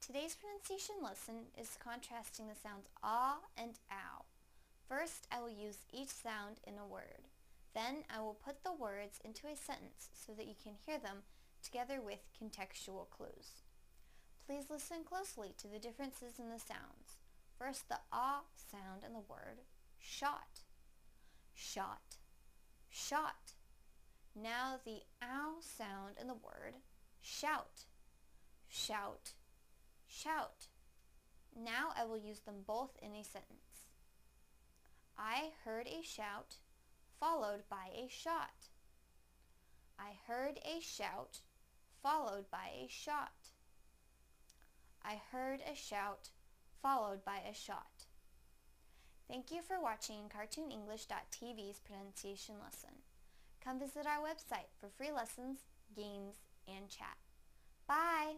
Today's pronunciation lesson is contrasting the sounds ah and ow. First, I will use each sound in a word. Then, I will put the words into a sentence so that you can hear them together with contextual clues. Please listen closely to the differences in the sounds. First, the ah sound in the word shot. Shot. Shot. Now the ow sound in the word shout. Shout. Shout. Now I will use them both in a sentence. I heard a shout followed by a shot. I heard a shout followed by a shot. I heard a shout followed by a shot. Thank you for watching CartoonEnglish.tv's pronunciation lesson. Come visit our website for free lessons, games, and chat. Bye!